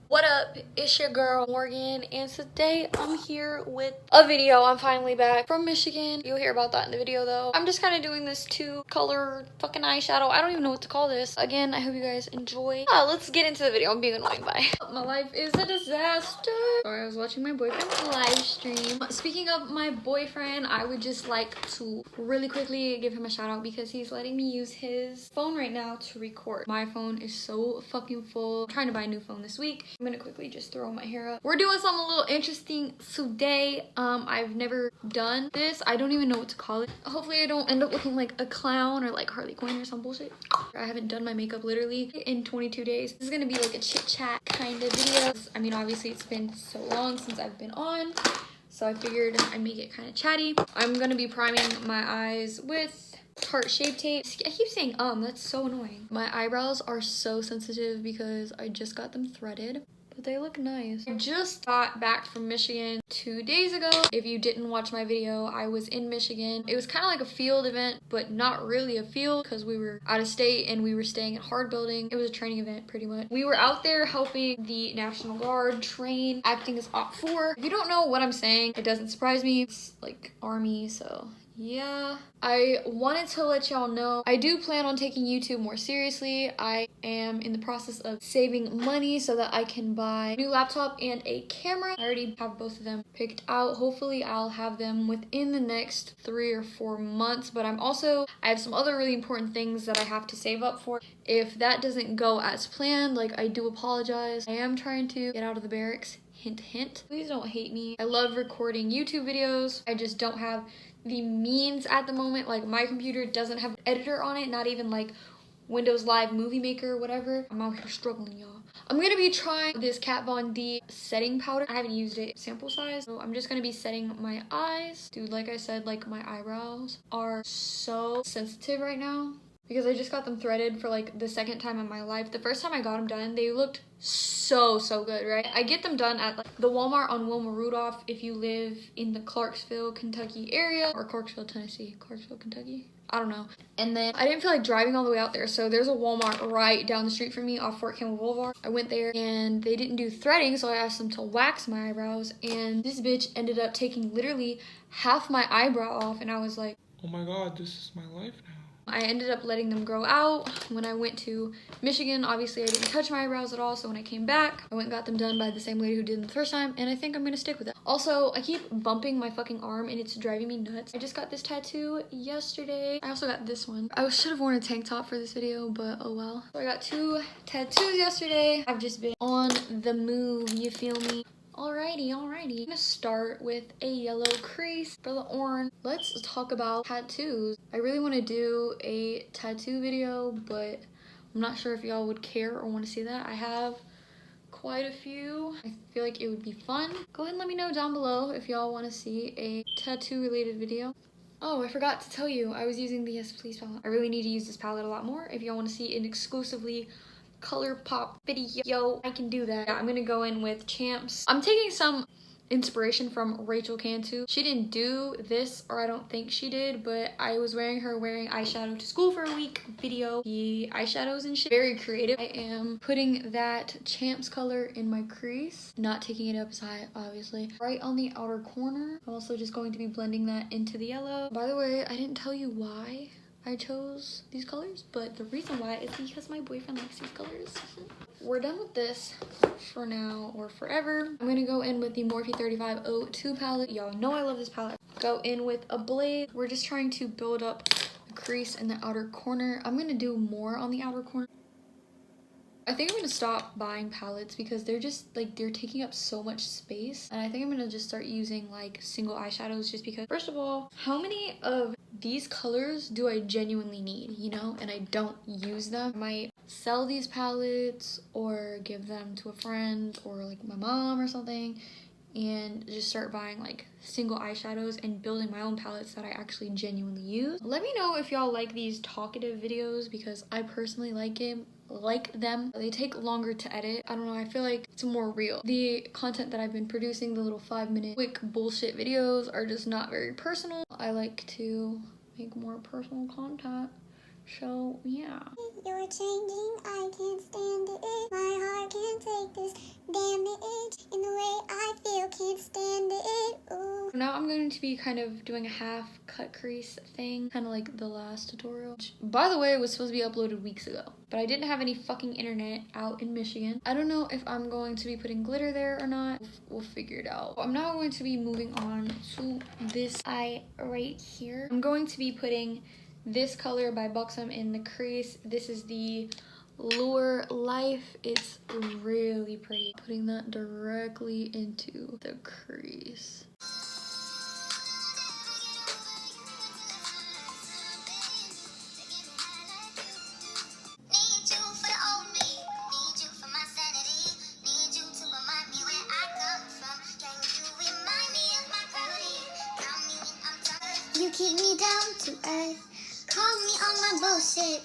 What up? It's your girl Morgan, and today I'm here with a video. I'm finally back from Michigan. You'll hear about that in the video though. I'm just kind of doing this two color fucking eyeshadow. I don't even know what to call this. Again, I hope you guys enjoy. Let's get into the video. I'm being annoying. Bye. My life is a disaster. Sorry, I was watching my boyfriend's live stream. Speaking of my boyfriend, I would just like to really quickly give him a shout out because he's letting me use his phone right now to record. My phone is so fucking full. I'm trying to buy a new phone this week. I'm gonna quickly just throw my hair up. We're doing something a little interesting today. I've never done this. I don't even know what to call it. Hopefully I don't end up looking like a clown or like Harley Quinn or some bullshit. I haven't done my makeup literally in 22 days. This is gonna be like a chit chat kind of video. I mean, obviously it's been so long since I've been on, so I figured I'd make it kind of chatty. I'm gonna be priming my eyes with Tarte Shape Tape. I keep saying that's so annoying. My eyebrows are so sensitive because I just got them threaded, but they look nice. I just got back from Michigan 2 days ago. If you didn't watch my video, I was in Michigan. It was kind of like a field event, but not really a field because we were out of state and we were staying at Hard Building. It was a training event pretty much. We were out there helping the National Guard train, acting as Op 4. If you don't know what I'm saying, it doesn't surprise me. It's like Army, so yeah. I wanted to let y'all know I do plan on taking YouTube more seriously. I am in the process of saving money so that I can buy a new laptop and a camera. I already have both of them picked out. Hopefully I'll have them within the next 3 or 4 months, but I have some other really important things that I have to save up for. If that doesn't go as planned, like, I do apologize. I am trying to get out of the barracks. Hint, hint. Please don't hate me. I love recording YouTube videos. I just don't have the means at the moment. Like, my computer doesn't have an editor on it, not even like Windows Live Movie Maker, whatever. I'm out here struggling, y'all. I'm gonna be trying this Kat Von D setting powder. I haven't used it sample size, so I'm just gonna be setting my eyes. Dude, like I said, like, my eyebrows are so sensitive right now because I just got them threaded for like the second time in my life. The first time I got them done, they looked so good, right? I get them done at like the Walmart on Wilma Rudolph if you live in the Clarksville, Kentucky area, or Clarksville, Tennessee. Clarksville, Kentucky? I don't know. And then I didn't feel like driving all the way out there, so there's a Walmart right down the street from me off Fort Campbell Boulevard. I went there and they didn't do threading, so I asked them to wax my eyebrows, and this bitch ended up taking literally half my eyebrow off, and I was like, oh my god, this is my life now. I ended up letting them grow out. When I went to Michigan, obviously I didn't touch my eyebrows at all, so when I came back, I went and got them done by the same lady who did them the first time, and I think I'm gonna stick with it. Also, I keep bumping my fucking arm and it's driving me nuts. I just got this tattoo yesterday. I also got this one. I should have worn a tank top for this video, but oh well. So I got 2 tattoos yesterday. I've just been on the move, you feel me? Alrighty. I'm gonna start with a yellow crease for the orange. Let's talk about tattoos. I really want to do a tattoo video, but I'm not sure if y'all would care or want to see that. I have quite a few. I feel like it would be fun. Go ahead and let me know down below if y'all want to see a tattoo related video. Oh, I forgot to tell you, I was using the Yes Please palette. I really need to use this palette a lot more. If y'all want to see an exclusively ColourPop video, I can do that. Yeah, I'm gonna go in with Champs. I'm taking some inspiration from Rachel Cantu. She didn't do this, or I don't think she did, but I was wearing eyeshadow to school for a week video. The eyeshadows and shit, very creative. I am putting that Champs color in my crease, not taking it up as high, obviously. Right on the outer corner. I'm also just going to be blending that into the yellow. By the way, I didn't tell you why I chose these colors, but the reason why is because my boyfriend likes these colors. We're done with this for now or forever. I'm gonna go in with the Morphe 3502 palette. Y'all know I love this palette. Go in with a Blaze. We're just trying to build up a crease in the outer corner. I'm gonna do more on the outer corner. I think I'm gonna stop buying palettes because they're just like, they're taking up so much space, and I think I'm gonna just start using like single eyeshadows, just because, first of all, how many of these colors do I genuinely need, you know, and I don't use them? I might sell these palettes or give them to a friend or like my mom or something, and just start buying like single eyeshadows and building my own palettes that I actually genuinely use. Let me know if y'all like these talkative videos because I personally like them. They take longer to edit. I don't know, I feel like it's more real. The content that I've been producing, the little 5-minute quick bullshit videos, are just not very personal. I like to make more personal content. So yeah. You're changing, I can't stand it. My heart can't take this. Damn. Now I'm going to be kind of doing a half cut crease thing, kind of like the last tutorial, which, by the way, was supposed to be uploaded weeks ago, but I didn't have any fucking internet out in Michigan. I don't know if I'm going to be putting glitter there or not. We'll figure it out. I'm now going to be moving on to this eye right here. I'm going to be putting this color by Buxom in the crease. This is the Lure Life. It's really pretty. Putting that directly into the crease. You keep me down to earth, call me on my bullshit.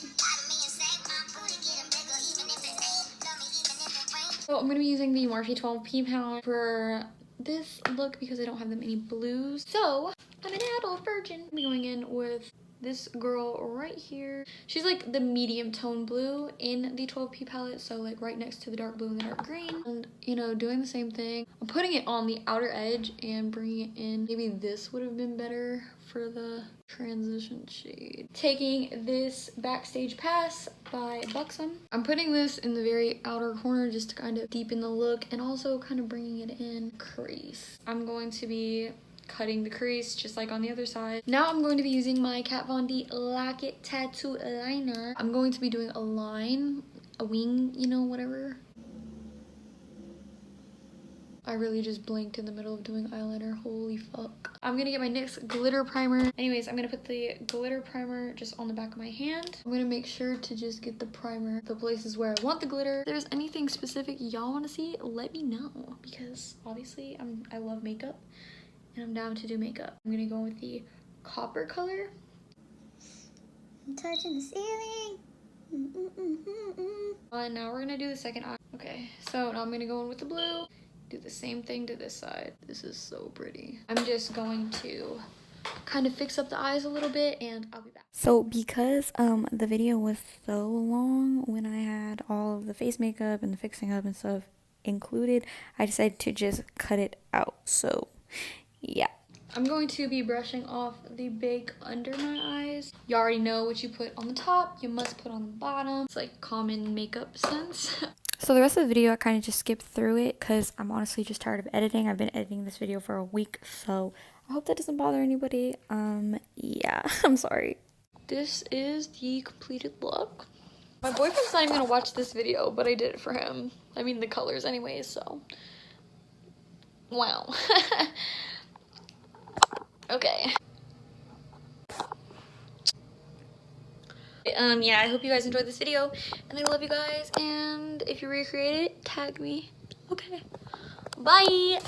So I'm gonna be using the Morphe 12P palette for this look because I don't have them any blues. So I'm an adult virgin. I'm going in with this girl right here. She's like the medium tone blue in the 12P palette, so like right next to the dark blue and the dark green. And you know, doing the same thing. I'm putting it on the outer edge and bringing it in. Maybe this would have been better for the transition shade. Taking this Backstage Pass by Buxom. I'm putting this in the very outer corner just to kind of deepen the look and also kind of bringing it in crease. I'm going to be cutting the crease just like on the other side. Now I'm going to be using my Kat Von D Lock It Tattoo Liner. I'm going to be doing a line, a wing, you know, whatever. I really just blinked in the middle of doing eyeliner. Holy fuck. I'm gonna get my NYX glitter primer. Anyways, I'm gonna put the glitter primer just on the back of my hand. I'm gonna make sure to just get the primer the places where I want the glitter. If there's anything specific y'all want to see, let me know, because obviously I love makeup and I'm down to do makeup. I'm gonna go with the copper color. I'm touching the ceiling. And now we're gonna do the second eye. Okay, so now I'm gonna go in with the blue. Do the same thing to this side. This is so pretty. I'm just going to kind of fix up the eyes a little bit and I'll be back. So because the video was so long when I had all of the face makeup and the fixing up and stuff included, I decided to just cut it out. So yeah. I'm going to be brushing off the bake under my eyes. You already know what you put on the top, you must put on the bottom. It's like common makeup sense. So the rest of the video, I kind of just skipped through it because I'm honestly just tired of editing. I've been editing this video for a week, so I hope that doesn't bother anybody. Yeah, I'm sorry. This is the completed look. My boyfriend's not even gonna watch this video, but I did it for him. I mean, the colors anyways, so. Wow. Okay. Yeah, I hope you guys enjoyed this video, and I love you guys, and if you recreate it, tag me. Okay. Bye!